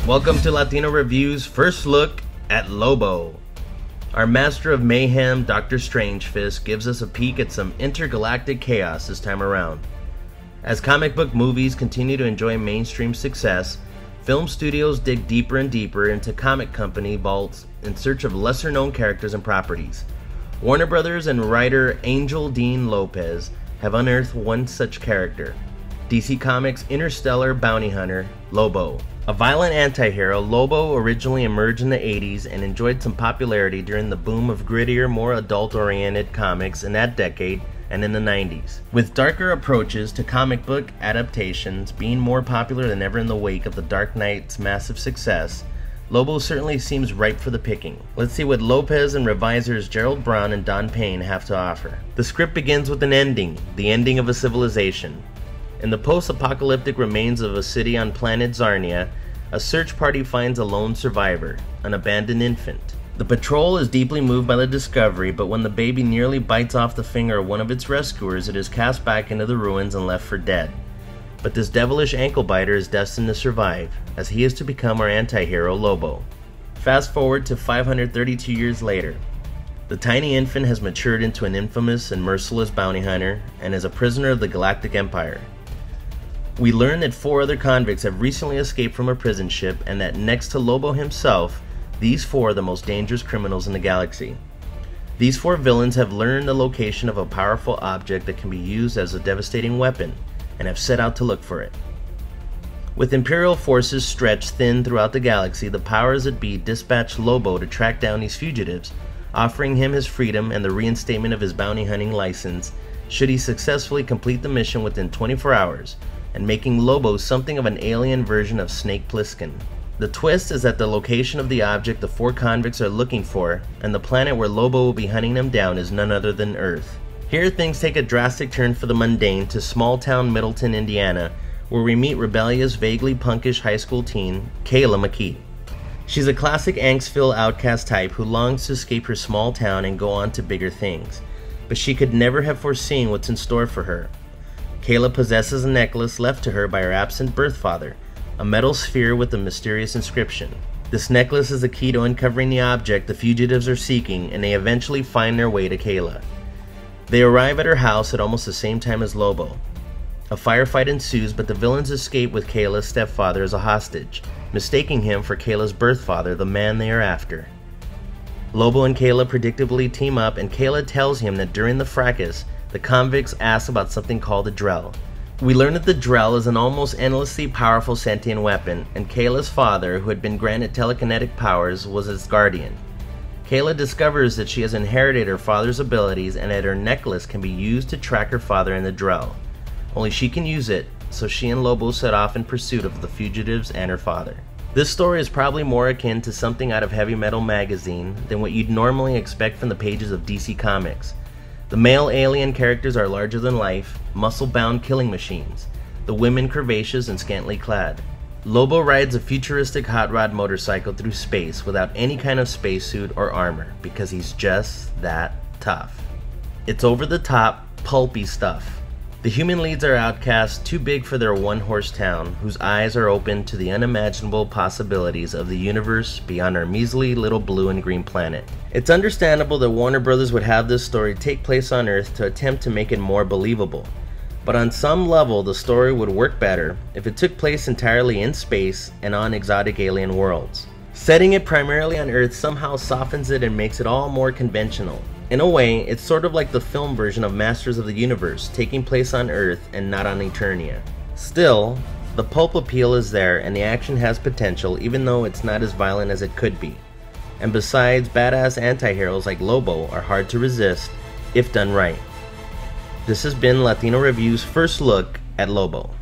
Welcome to Latino Review's first look at Lobo. Our master of mayhem, Dr. Strangefist, gives us a peek at some intergalactic chaos this time around. As comic book movies continue to enjoy mainstream success, film studios dig deeper and deeper into comic company vaults in search of lesser-known characters and properties. Warner Brothers and writer Angel Dean Lopez have unearthed one such character, DC Comics interstellar bounty hunter, Lobo. A violent anti-hero, Lobo originally emerged in the 80s and enjoyed some popularity during the boom of grittier, more adult-oriented comics in that decade and in the 90s. With darker approaches to comic book adaptations being more popular than ever in the wake of The Dark Knight's massive success, Lobo certainly seems ripe for the picking. Let's see what Lopez and revisers Gerald Brown and Don Payne have to offer. The script begins with an ending, the ending of a civilization. In the post-apocalyptic remains of a city on planet Zarnia, a search party finds a lone survivor, an abandoned infant. The patrol is deeply moved by the discovery, but when the baby nearly bites off the finger of one of its rescuers, it is cast back into the ruins and left for dead. But this devilish ankle biter is destined to survive, as he is to become our anti-hero Lobo. Fast forward to 532 years later. The tiny infant has matured into an infamous and merciless bounty hunter, and is a prisoner of the Galactic Empire. We learn that 4 other convicts have recently escaped from a prison ship, and that next to Lobo himself, these 4 are the most dangerous criminals in the galaxy. These 4 villains have learned the location of a powerful object that can be used as a devastating weapon, and have set out to look for it. With Imperial forces stretched thin throughout the galaxy, the powers that be dispatch Lobo to track down these fugitives, offering him his freedom and the reinstatement of his bounty hunting license should he successfully complete the mission within 24 hours, and making Lobo something of an alien version of Snake Plissken. The twist is that the location of the object the 4 convicts are looking for, and the planet where Lobo will be hunting them down, is none other than Earth. Here things take a drastic turn for the mundane to small-town Middleton, Indiana, where we meet rebellious, vaguely punkish high school teen, Kayla McKee. She's a classic angst-filled outcast type who longs to escape her small town and go on to bigger things, but she could never have foreseen what's in store for her. Kayla possesses a necklace left to her by her absent birth father, a metal sphere with a mysterious inscription. This necklace is the key to uncovering the object the fugitives are seeking, and they eventually find their way to Kayla. They arrive at her house at almost the same time as Lobo. A firefight ensues, but the villains escape with Kayla's stepfather as a hostage, mistaking him for Kayla's birth father, the man they are after. Lobo and Kayla predictably team up, and Kayla tells him that during the fracas, the convicts ask about something called a Drell. We learn that the Drell is an almost endlessly powerful sentient weapon, and Kayla's father, who had been granted telekinetic powers, was its guardian. Kayla discovers that she has inherited her father's abilities, and that her necklace can be used to track her father and the Drell. Only she can use it, so she and Lobo set off in pursuit of the fugitives and her father. This story is probably more akin to something out of Heavy Metal magazine than what you'd normally expect from the pages of DC Comics. The male alien characters are larger than life, muscle-bound killing machines, the women curvaceous and scantily clad. Lobo rides a futuristic hot rod motorcycle through space without any kind of spacesuit or armor, because he's just that tough. It's over-the-top, pulpy stuff. The human leads are outcasts too big for their one-horse town, whose eyes are open to the unimaginable possibilities of the universe beyond our measly little blue and green planet. It's understandable that Warner Brothers would have this story take place on Earth to attempt to make it more believable. But on some level, the story would work better if it took place entirely in space and on exotic alien worlds. Setting it primarily on Earth somehow softens it and makes it all more conventional. In a way, it's sort of like the film version of Masters of the Universe, taking place on Earth and not on Eternia. Still, the pulp appeal is there, and the action has potential, even though it's not as violent as it could be. And besides, badass anti-heroes like Lobo are hard to resist, if done right. This has been Latino Review's first look at Lobo.